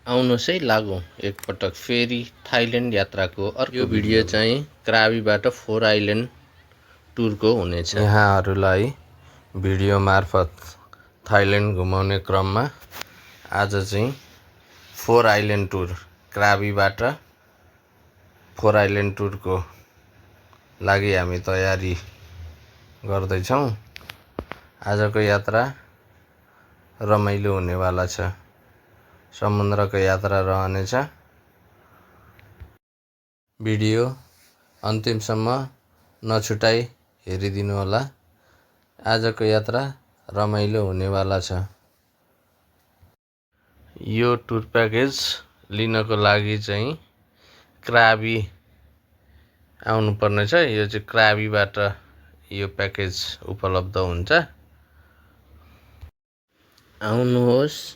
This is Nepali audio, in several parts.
आउनुहोस् है लागौँ एकपटक फेरि थाइल्यान्ड यात्राको अर्को भिडियो चाहिँ क्राबीबाट 4 आइल्यान्ड टुरको हुनेछ। यहाँहरूलाई भिडियो मार्फत थाइल्यान्ड घुमाउने क्रममा आज चाहिँ 4 आइल्यान्ड टुर क्राबीबाट 4 आइल्यान्ड टुरको लागि हामी तयारी गर्दैछौँ। आजको यात्रा रमाइलो हुनेवाला छ। समुद्रको यात्रा रहनेछ। भिडियो अन्तिमसम्म नछुटाई हेरिदिनु होला। आजको यात्रा रमाइलो हुनेवाला छ। यो टुर प्याकेज लिनको लागि चाहिँ क्राबी आउनुपर्नेछ। यो चाहिँ क्राबीबाट यो प्याकेज उपलब्ध हुन्छ। आउनुहोस्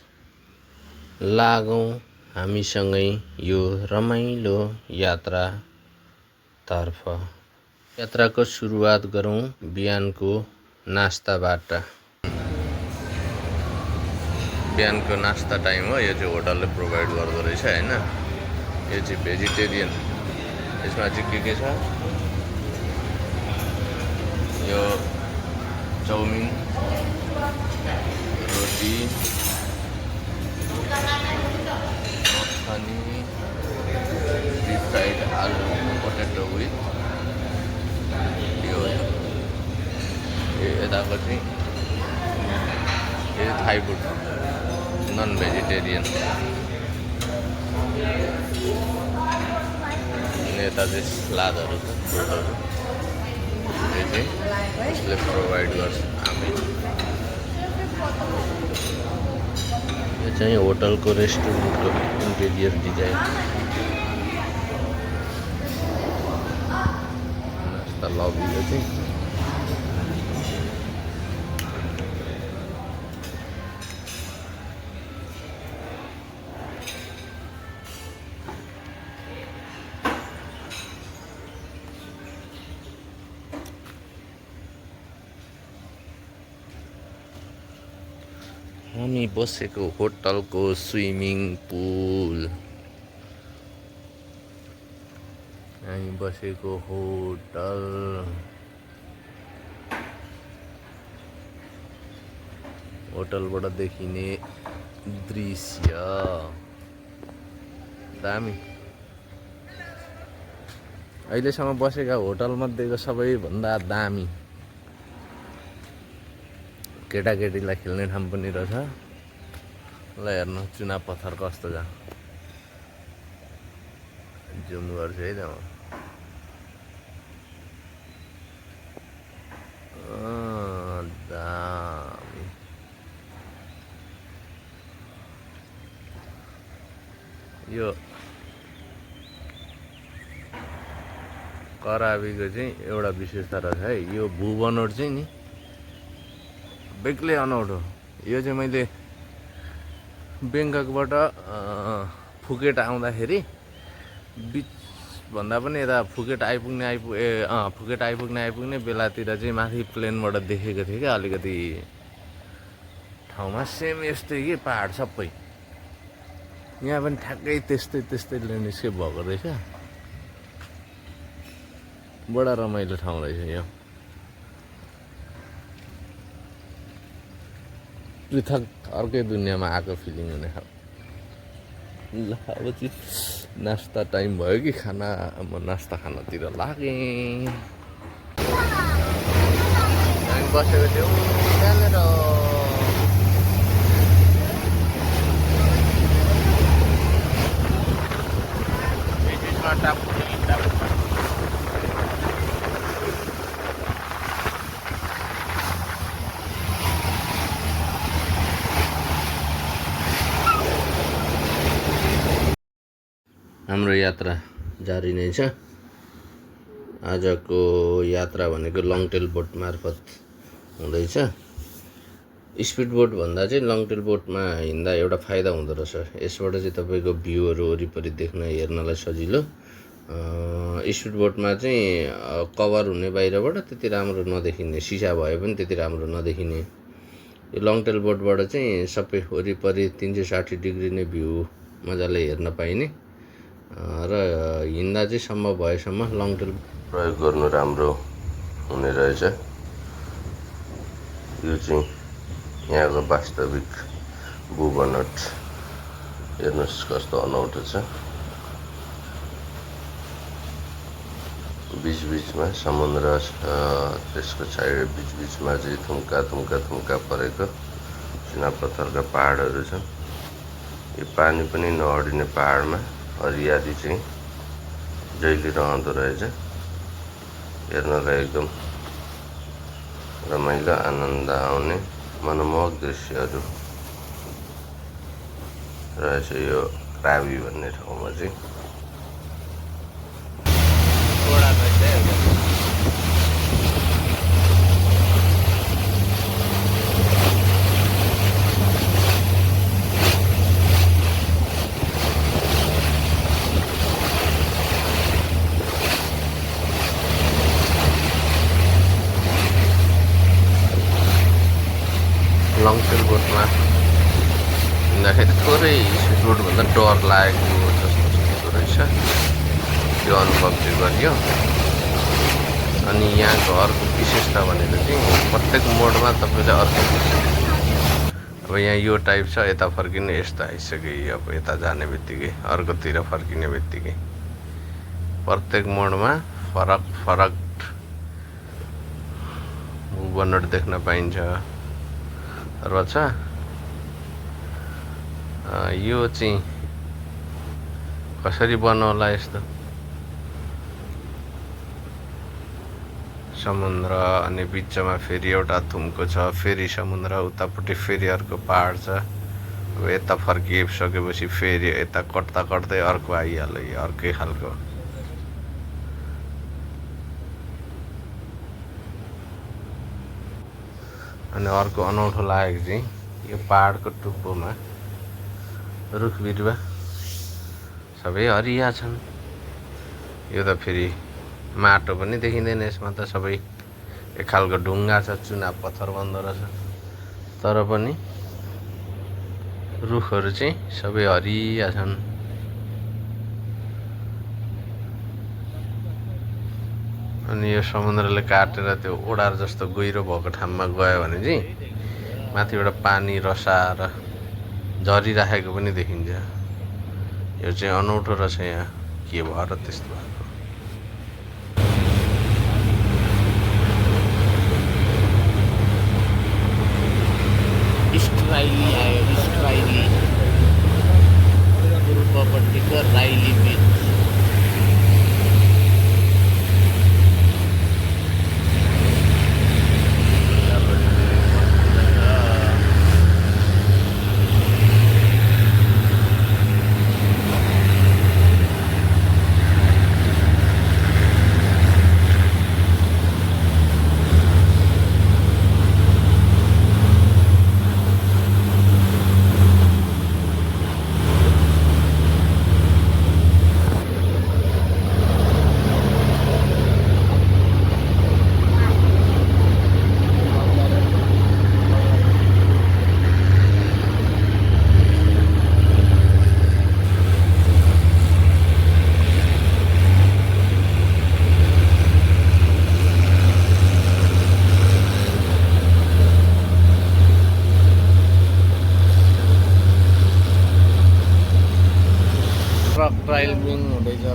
लागौँ हामीसँगै यो रमाइलो यात्रातर्फ। यात्राको सुरुवात गरौँ बिहानको नास्ताबाट। बिहानको नास्ता टाइम हो। यो चाहिँ होटलले प्रोभाइड गर्दो रहेछ हैन। यो चाहिँ भेजिटेरियन। यसमा चाहिँ के छ? यो चाउमिन, रोटी, मखनी, डीप फ्राइड आलु पोटेटो विथ यो यताको चाहिँ यो थाई फुड नन भेजिटेरियन। यता चाहिँ सलादहरू छ, फ्रुटहरू। यो चाहिँ यसले प्रोभाइड गर्छ हामी। यो चाहिँ होटलको रेस्टुरेन्टको इन्टेरियर डिजाइन। नास्ता लबी यो चाहिँ हामी बसेको होटलको स्विमिङ पुल। हामी बसेको होटल होटलबाट देखिने दृश्य दामी। अहिलेसम्म बसेका होटलमध्येको सबैभन्दा दामी। केटाकेटीलाई खेल्ने ठाउँ पनि रहेछ। ल हेर्नु चुना पत्थर कस्तो छ। जुम गर्छु है त म। दामी। यो कराबीको चाहिँ एउटा विशेषता रहेछ है। यो भूबनोट चाहिँ नि बेग्लै अनौठो। यो चाहिँ मैले बेङ्ककबाट फुकेट आउँदाखेरि बिचभन्दा पनि यता फुकेट आइपुग्ने बेलातिर चाहिँ माथि प्लेनबाट देखेको थिएँ क्या। अलिकति ठाउँमा सेम यस्तै कि पहाड सबै। यहाँ पनि ठ्याक्कै त्यस्तै ल्यान्डस्केप भएको रहेछ। बडा रमाइलो ठाउँ रहेछ यो। पृथक अर्कै दुनियाँमा आएको फिलिङ हुने खालको। ल अब चाहिँ नास्ता टाइम भयो कि खाना। म नास्ता खानातिर लागेँ। हामी बसेको थियौँ त्यहाँनिर। हाम्रो यात्रा जारी नै छ। आजको यात्रा भनेको लङ टेल बोट मार्फत हुँदैछ। स्पिड बोट भन्दा चाहिँ लङ टेल बोटमा हिँड्दा एउटा फाइदा हुँदो रहेछ। यसबाट चाहिँ तपाईँको भ्यूहरू वरिपरि देख्न हेर्नलाई सजिलो। स्पिड बोटमा चाहिँ कभर हुने बाहिरबाट त्यति राम्रो नदेखिने, सिसा भए पनि त्यति राम्रो नदेखिने। यो लङ टेल बोटबाट चाहिँ सबै वरिपरि 360 डिग्री नै भ्यू मजाले हेर्न पाइने र हिँड्दा चाहिँ सम्भव भएसम्म लङ टेल प्रयोग गर्नु राम्रो हुने रहेछ। यो चाहिँ यहाँको वास्तविक बुबनट हेर्नुहोस् कस्तो अनौठो छ। बीचमा समुद्र छ, त्यसको साइड बीचमा चाहिँ थुम्का परेको चुनापत्थरका पहाडहरू छन्। यो पानी पनि नअडिने पहाडमा हरियाली चाहिँ जहिले रहँदो रहेछ। हेर्नलाई एकदम रमाइलो आनन्द आउने मनमोहक दृश्यहरू रहेछ यो क्राबी भन्ने ठाउँमा चाहिँ। लङ टेल बोटमा हिँड्दाखेरि थोरै स्पिड बोटभन्दा डर लागेको जस्तो हुँदो रहेछ, त्यो अनुभव चाहिँ गरियो। अनि यहाँको अर्को विशेषता भनेको चाहिँ प्रत्येक मोडमा तपाईँले अर्को अब यहाँ यो टाइप छ, यता फर्किनु यस्तो आइसक्यो। अब यता जाने बित्तिकै अर्कोतिर फर्किने बित्तिकै प्रत्येक मोडमा फरक बुबनट देख्न पाइन्छ रहेछ। यो चाहिँ कसरी बनाउला यस्तो समुद्र अनि बिचमा फेरि एउटा थुम्को छ, फेरि समुद्र, उतापट्टि फेरि अर्को पहाड छ। अब यता फर्किसकेपछि फेरि यता कट्दै अर्को आइहाल्यो, यो अर्कै खालको। अनि अर्को अनौठो लागेको चाहिँ यो पहाडको टुप्पोमा रुख बिरुवा सबै हरिया छन्। यो त फेरि माटो पनि देखिँदैन यसमा, त सबै एक खालको ढुङ्गा छ, चुनाव पत्थर बन्दो रहेछ। तर पनि रुखहरू चाहिँ सबै हरिया छन्। अनि यो समुद्रले काटेर त्यो ओडार जस्तो गहिरो भएको ठाउँमा गयो भने चाहिँ माथिबाट पानी रसाएर झरिराखेको पनि देखिन्छ। यो चाहिँ अनौठो रहेछ। यहाँ के भएर त्यस्तो भएको। स्ट्राइली आयो, स्ट्राइली पूर्वपट्टिको राइली बिच।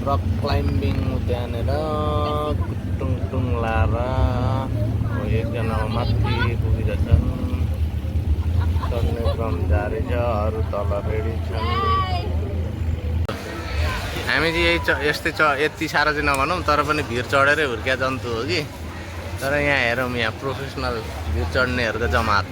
रक क्लाइम्बिङ त्यहाँनिर टुङ लाएर एकजना माथि पुगिरहेछन्। चढ्ने क्रम जारी छ, अरू तल रेडी छन्। हामी चाहिँ यस्तै यति साह्रो चाहिँ नभनौँ, तर पनि भिर चढेरै हुर्किया जन्तु हो कि। तर यहाँ हेरौँ, यहाँ प्रोफेसनल भिर चढ्नेहरूको जमात।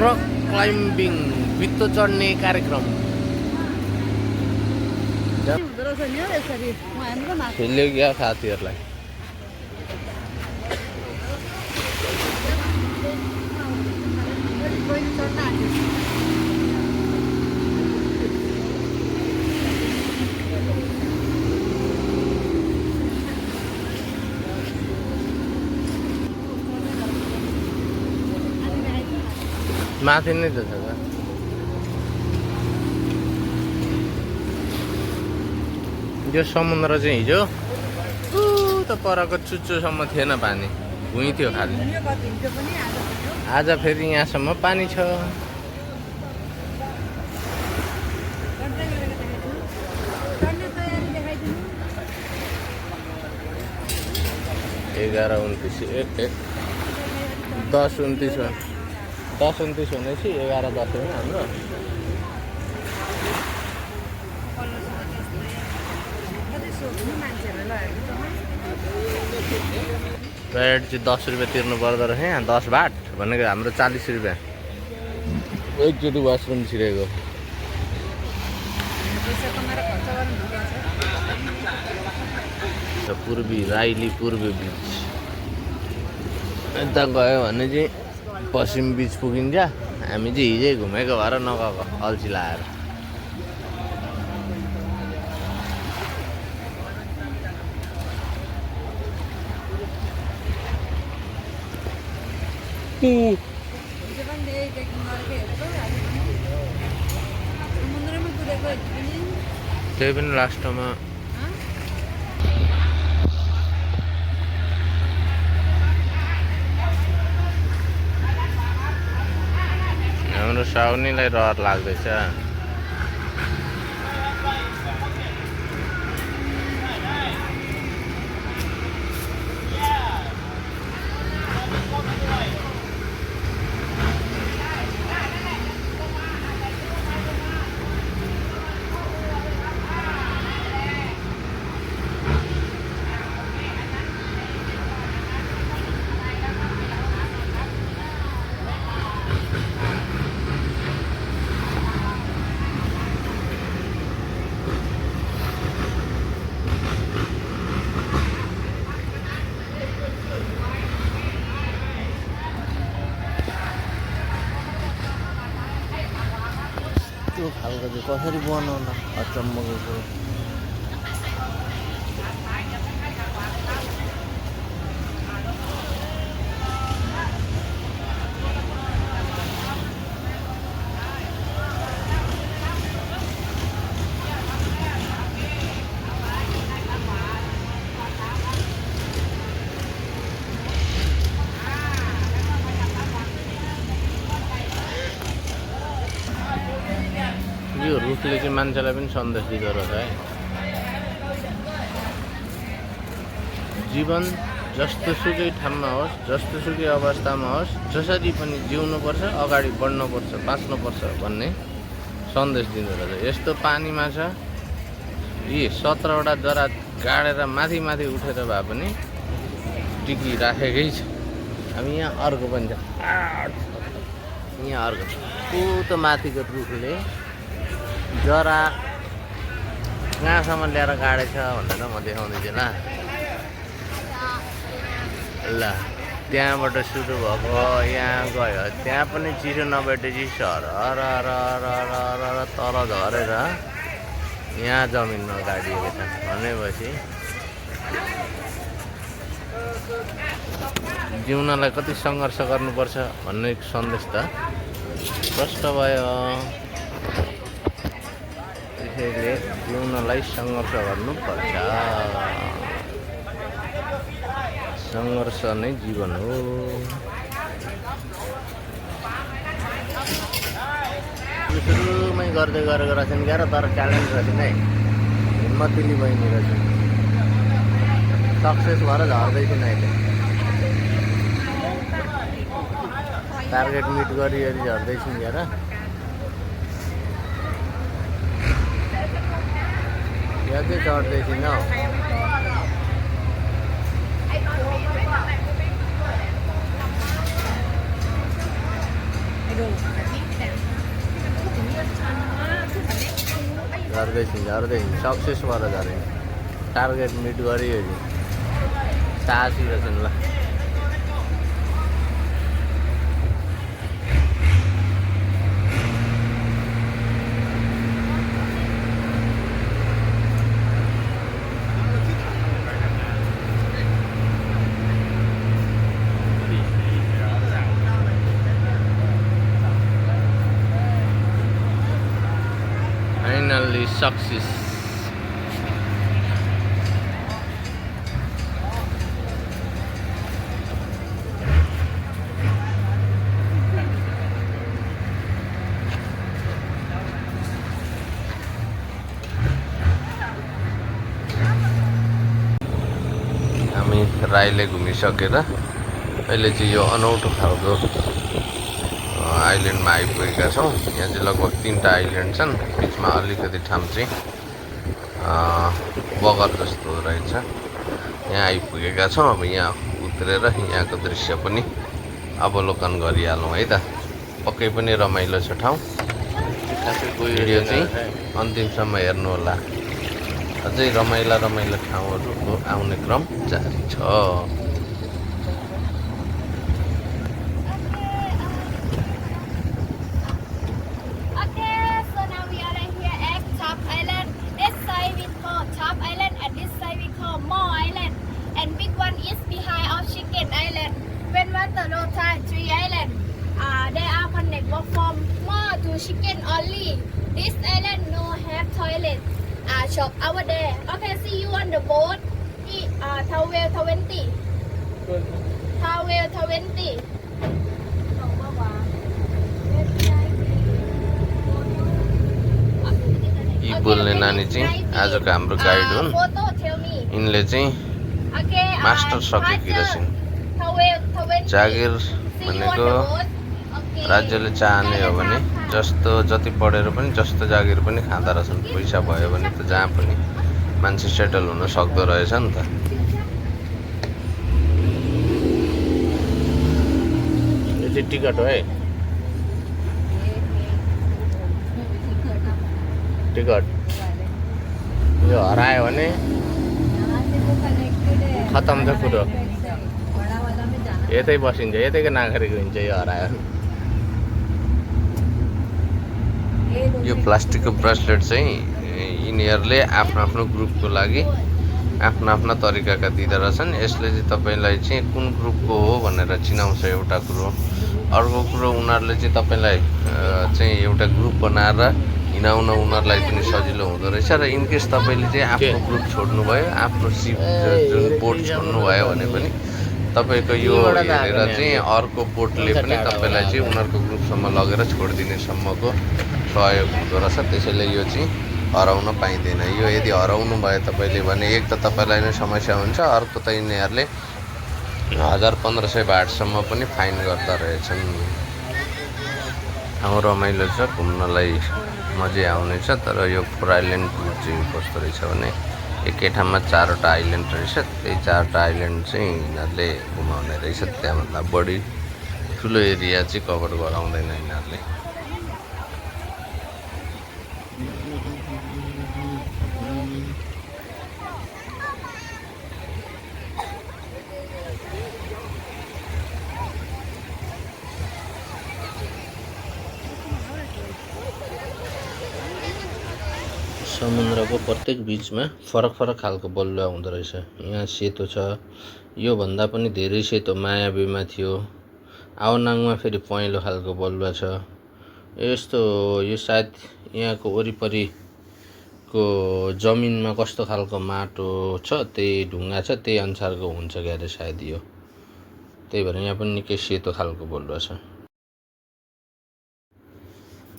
रक क्लाइम्बिङ भित्तो चढ्ने कार्यक्रम खेल्यो क्या साथीहरूलाई। माथि नै त छ त यो समुद्र चाहिँ हिजो त परको चुच्चोसम्म थिएन पानी भुइँ थियो खालि आज फेरि यहाँसम्म पानी छ 11:29 10:29 भनेपछि 11:10 होइन हाम्रो रेट चाहिँ 10 रुपियाँ तिर्नु पर्दो रहेछ यहाँ 10 बाट भनेको हाम्रो 40 रुपियाँ एकचोटि वासरुम छिरेको पूर्वी राइली पूर्वी बीच यता गयो भने चाहिँ पश्चिम बीच पुगिन्छ हामी चाहिँ हिजै घुमेको भएर नगएको अल्छी लाएर त्यही पनि लास्टमा हाम्रो साउनीलाई रहर लाग्दैछ खालको चाहिँ कसरी बनाउला अचम्मको कुरो यो रुखले चाहिँ मान्छेलाई पनि सन्देश दिँदो रहेछ है जीवन जस्तोसुकै ठाउँमा होस् जस्तोसुकै अवस्थामा होस् जसरी पनि जिउनुपर्छ अगाडि बढ्नुपर्छ बाँच्नुपर्छ भन्ने सन्देश दिँदो रहेछ यस्तो पानीमा छ यी 17वटा जरा गाडेर माथि माथि उठेर भए पनि टिकिराखेकै छ हामी यहाँ अर्को पनि छ यहाँ अर्को ऊ त माथिको रुखले जरा कहाँसम्म ल्याएर गाडेछ भनेर म देखाउँदैछु ल त्यहाँबाट सुरु भएको यहाँ गयो त्यहाँ पनि चिसो नभेटेपछि सर तल झरेर यहाँ जमिनमा गाडिएको छ भनेपछि जिउनलाई कति सङ्घर्ष गर्नुपर्छ भन्ने सन्देश त स्पष्ट भयो त्यसैले जिउनलाई सङ्घर्ष गर्नुपर्छ सङ्घर्ष नै जीवन हो सुरुमै गर्दै गरेको रहेछन् क्या र तर ट्यालेन्ट रहेछन् है हिम्मतिली बहिनी रहेछन् सक्सेस भएर झर्दैछन् अहिले टार्गेट मिट गरिअरि झर्दैछन् क्या र यहाँ चाहिँ चढ्दैछन् हौ झर्दैछन् सक्सेस भएर झरे टार्गेट मिट गरियो साहसी रहेछन् ल सक्सेस। हामी राईले घुमिसकेर अहिले चाहिँ यो अनौठो खालको आइल्यान्डमा आइपुगेका छौँ। यहाँ चाहिँ लगभग 3टा आइल्यान्ड छन्। बिचमा अलिकति ठाउँ चाहिँ बगर जस्तो रहेछ। यहाँ आइपुगेका छौँ। अब यहाँ उत्रेर यहाँको दृश्य पनि अवलोकन गरिहालौँ है त। पक्कै पनि रमाइलो छ ठाउँ। भिडियो चाहिँ अन्तिमसम्म हेर्नुहोला। अझै रमाइला ठाउँहरूको आउने क्रम जारी छ। Chicken only. This island no have toilet. Shop over there. Okay, see you on the boat. Towel 20. Towel 20. यी बोल्ने नानी चाहिँ आजको हाम्रो गाइड हुन्। यिनले चाहिँ मास्टर सकेकी रहेछन्। जागिर भनेको राज्यले चाहने हो भने जति पढेर पनि जस्तो जागिर पनि खाँदा रहेछन्। पैसा भयो भने त जहाँ पनि मान्छे सेटल हुन सक्दो रहेछ नि त। यो चाहिँ टिकट हो है। टिकट यो हरायो भने खतम छ कुरो। यतै बसिन्छ, यतैको नागरिक हुन्छ यो हरायो। यो प्लास्टिकको ब्रेसलेट चाहिँ यिनीहरूले आफ्नो ग्रुपको लागि आफ्ना तरिकाका दिँदो रहेछन्। यसले चाहिँ तपाईँलाई चाहिँ कुन ग्रुपको हो भनेर चिनाउँछ एउटा कुरो। अर्को कुरो उनीहरूले चाहिँ तपाईँलाई चाहिँ एउटा ग्रुप बनाएर हिँडाउन उनीहरूलाई पनि सजिलो हुँदो रहेछ। र इनकेस तपाईँले चाहिँ आफ्नो ग्रुप छोड्नुभयो, आफ्नो सिप जुन बोट छोड्नुभयो भने पनि तपाईँको यो हेरेर चाहिँ अर्को बोटले पनि तपाईँलाई चाहिँ उनीहरूको ग्रुपसम्म लगेर छोडिदिने सम्मको सहयोग हुँदो रहेछ। त्यसैले यो चाहिँ हराउन पाइँदैन। यो यदि हराउनु भयो तपाईँले भने एक त तपाईँलाई नै समस्या हुन्छ, अर्को त यिनीहरूले 1000-1500 बाटसम्म पनि फाइन गर्दा रहेछन्। ठाउँ रमाइलो छ, घुम्नलाई मजा आउनेछ। तर यो 4 आइल्यान्ड टुर चाहिँ कस्तो रहेछ भने एकै ठाउँमा 4वटा आइल्यान्ड रहेछ। त्यही 4वटा आइल्यान्ड चाहिँ यिनीहरूले घुमाउने रहेछ। त्यहाँभन्दा बढी ठुलो एरिया चाहिँ कभर गराउँदैन यिनीहरूले। समुद्रको प्रत्येक बिचमा फरक खालको बलुवा हुँदो रहेछ। यहाँ सेतो छ, यो भन्दा पनि धेरै सेतो मायाबीमा थियो। आवनाङमा फेरि पहेँलो खालको बलुवा छ। यस्तो यो सायद यहाँको वरिपरिको जमिनमा कस्तो खालको माटो छ, त्यही ढुङ्गा छ, त्यही अनुसारको हुन्छ क्यारे सायद यो। त्यही भएर यहाँ पनि निकै सेतो खालको बलुवा छ।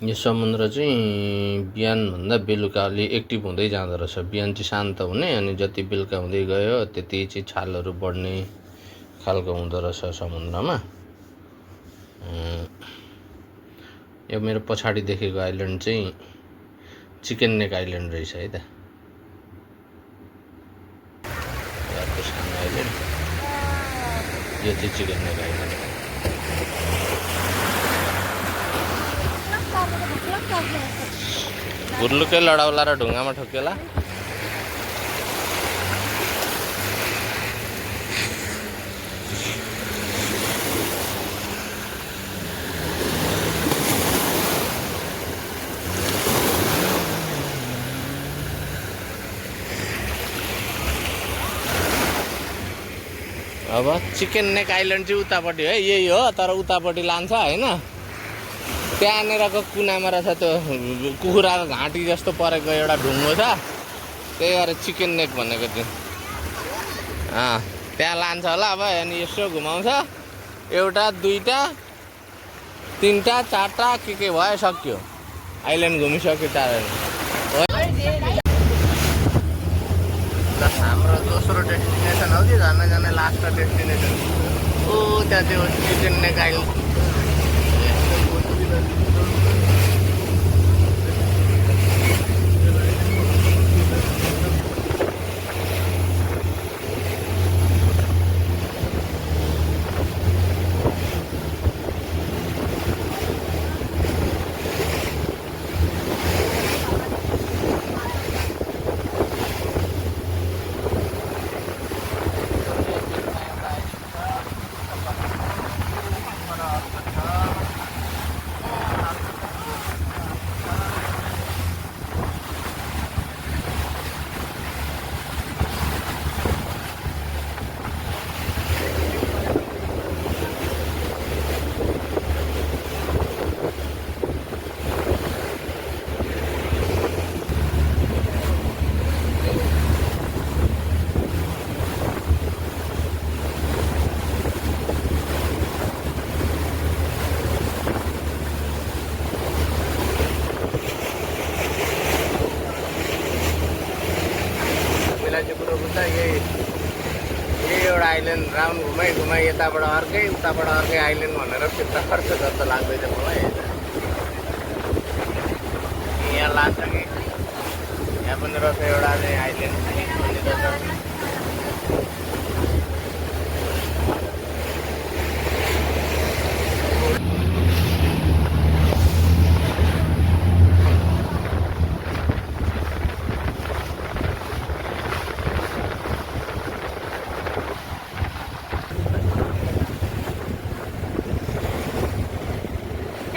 यो समुद्र चाहिँ बिहानभन्दा बेलुका अलि एक्टिभ हुँदै जाँदो रहेछ। बिहान चाहिँ शान्त हुने, अनि जति बेलुका हुँदै गयो त्यति चाहिँ छालहरू बढ्ने खालको हुँदो रहेछ समुद्रमा। यो मेरो पछाडि देखेको आइल्यान्ड चाहिँ चिकन नेक आइल्यान्ड रहेछ है त। अर्को सानो आइल्यान्ड यो चाहिँ चिकन नेक आइल्यान्ड। गुर्लुकै लडाउला र ढुङ्गामा ठोकेला। अब चिकन नेक आइल्यान्ड चाहिँ उतापट्टि है, यही हो। तर उतापट्टि लान्छ होइन। त्यहाँनिरको कुनामा रहेछ त्यो कुखुराको घाँटी जस्तो परेको एउटा ढुङ्गो छ, त्यही भएर चिकन नेक भनेको थियो। त्यहाँ लान्छ होला अब। अनि यसो घुमाउँछ, एउटा दुईवटा तिनवटा चारवटा के भयो, सक्यो। आइल्यान्ड घुमिसक्यो चारहरू। हाम्रो दोस्रो डेस्टिनेसन हो कि जाने जाने लास्ट डेस्टिनेसन। ओ त्यहाँ त्यो चिकन नेक आइल्यान्ड। यही एउटा आइल्यान्ड राउन्ड घुमाइ यताबाट अर्कै उताबाट अर्कै आइल्यान्ड भनेर फिर्ता खर्च जस्तो लाग्दैछ मलाई। यहाँ लान्छ कि यहाँ पनि रहेछ एउटा चाहिँ island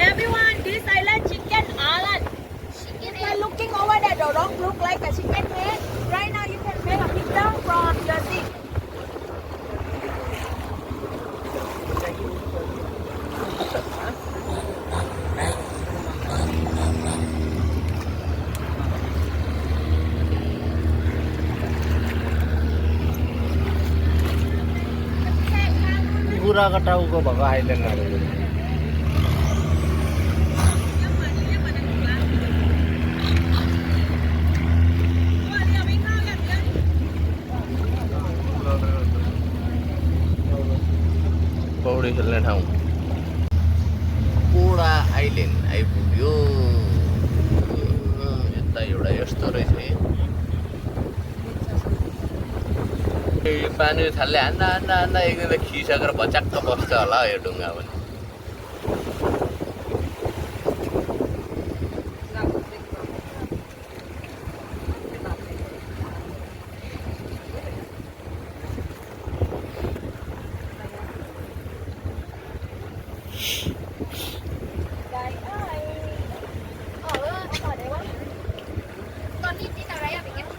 Everyone, this island chicken island. If you're looking over there, the rock look like a chicken head. Right now, you can take a picture from the sea. कुखुराको टाउको भएको आइल्यान्डहरू। पौडी खेल्ने ठाउँ पोडा आइल्यान्ड आइपुग्यो। यता एउटा यस्तो रहेछ है। यो पानी थाल्ने हान्दा हान्दा हान्दा एकदम खिसकेर भच्याक्क बस्छ होला यो ढुङ्गा पनि।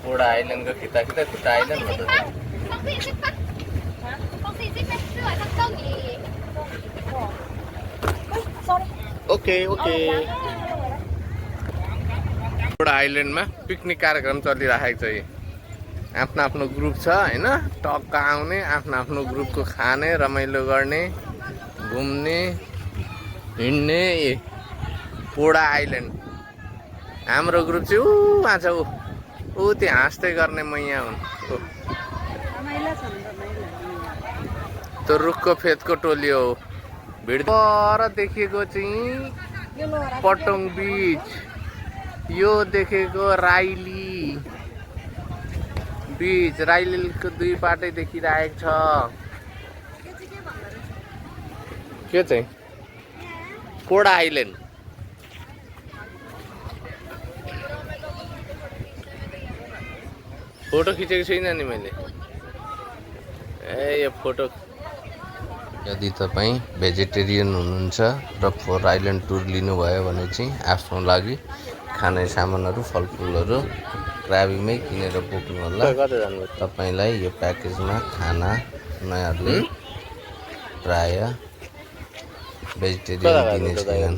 पोडा आइल्यान्डको खिता खुट्टा आइल्यान्ड भन्छ। Okay okay. पोडा आइल्यान्डमा पिकनिक कार्यक्रम चलिरहेको छ। यी आफ्नो आफ्नो ग्रुप छ होइन, टक्क आउने आफ्नो आफ्नो ग्रुपको खाने रमाइलो गर्ने घुम्ने हिँड्ने। पोडा आइल्यान्ड हाम्रो ग्रुप चाहिँ उहाँ छ, ऊ त्यो हाँस्दै गर्ने म यहाँ हुन्। त्यो रुखको फेदको टोली हो। भिड पर देखेको चाहिँ पटोङ बिच, यो देखेको राइली बिच। राइलीको दुई पाटै देखिरहेको छ। के चाहिँ पोडा आइल्यान्ड। फोटो खिचेको छुइनँ नि मैले। यो फोटो। यदि तपाईँ भेजिटेरियन हुनुहुन्छ र फोर आइल्यान्ड टुर लिनुभयो भने चाहिँ आफ्नो लागि खाने सामानहरू फलफुलहरू क्राबीमै किनेर बोक्नु होला। तपाईँलाई यो प्याकेजमा खाना उनीहरूले प्राय भेजिटेरियन दिने छैनन्।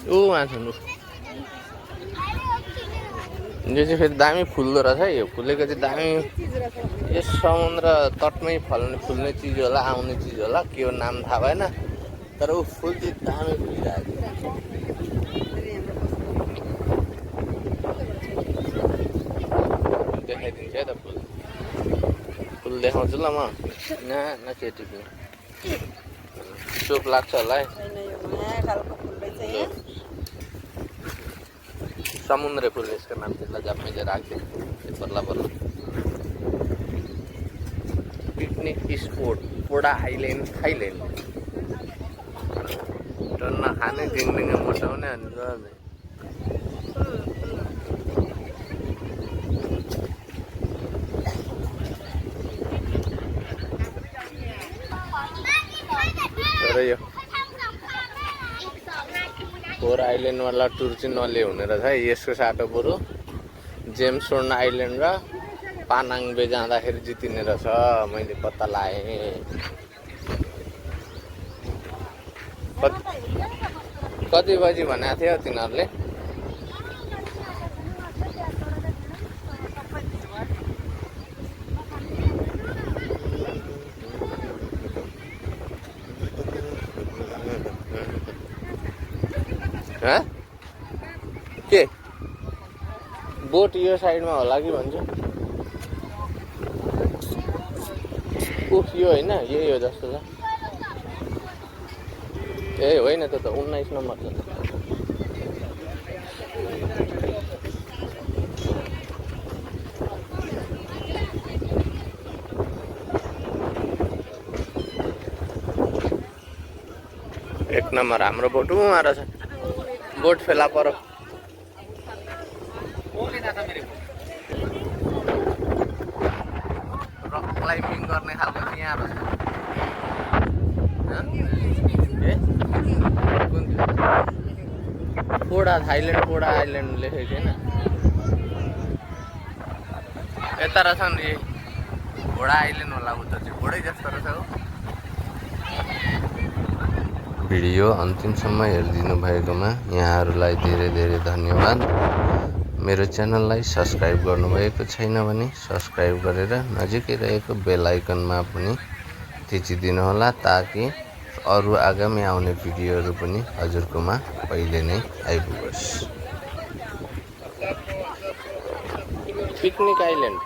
ऊ वहाँ छ लु यो चाहिँ फेरि दामी फुल्दो रहेछ है यो फुलेको चाहिँ दामी यो समुद्र तटमै फुल्ने चिज होला आउने चिज होला के हो नाम थाहा भएन तर ऊ फुल चाहिँ दामी फुलिरहेको देखाइदिन्छु है त फुल देखाउँछु ल म न केटी चोप लाग्छ होला है समुद्र फुल यसको नाम त्यसलाई जब मैले राखिदिएँ बल्ल बल्ल पिकनिक स्पोट पोडा आइल्यान्ड थाइल्यान्ड टन्न खाने डिङडिङ मोटाउने अनि गर्ने तर यो फोर आइल्यान्डवाला टुर चाहिँ नले हुने रहेछ है यसको साटो बरु जेम्सोन आइल्यान्ड र पानाङबे जाँदाखेरि जितिने रहेछ मैले पत्ता लगाएँ कति बजी भनेको थियो तिनीहरूले के बोट यो साइडमा होला कि भन्छु उफ यो होइन यही हो जस्तो छ ए होइन त 19 नम्बर छ एक नम्बर हाम्रो बोट उहाँ रहेछ बोट फेला पर रक क्लाइम्बिङ गर्ने खालको चाहिँ यहाँ रहेछ पोडा थाइल्यान्ड पोडा आइल्यान्ड लेखेको छैन यता रहेछ नि घोडा आइल्यान्ड होला उता चाहिँ घोडै जस्तो रहेछ हो भिडियो अन्तिमसम्म हेरिदिनु भएकोमा यहाँहरूलाई धेरै धेरै धन्यवाद मेरो च्यानललाई सब्स्क्राइब गर्नुभएको छैन भने सब्स्क्राइब गरेर नजिकै रहेको बेल आइकनमा पनि थिचिदिनु होला ताकि अरू आगामी आउने भिडियोहरू पनि हजुरकोमा पहिले नै आइपुगोस् पिकनिक आइल्यान्ड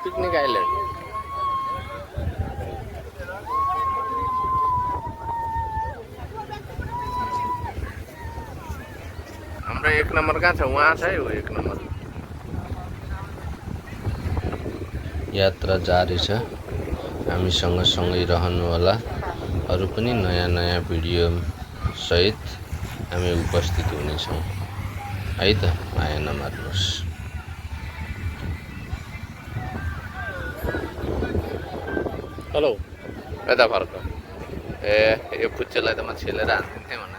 हाम्रो एक नम्बर कहाँ छ वहाँ छ है हो एक नम्बर यात्रा जारी छ हामीसँग सँगै रहनु होला अरू पनि नयाँ भिडियो सहित हामी उपस्थित हुनेछौँ है त माया नमार्नुहोस् हेलो यता फर्क ए यो पुच्चेलाई त म छेलेर हान्दिन्थेँ भनेर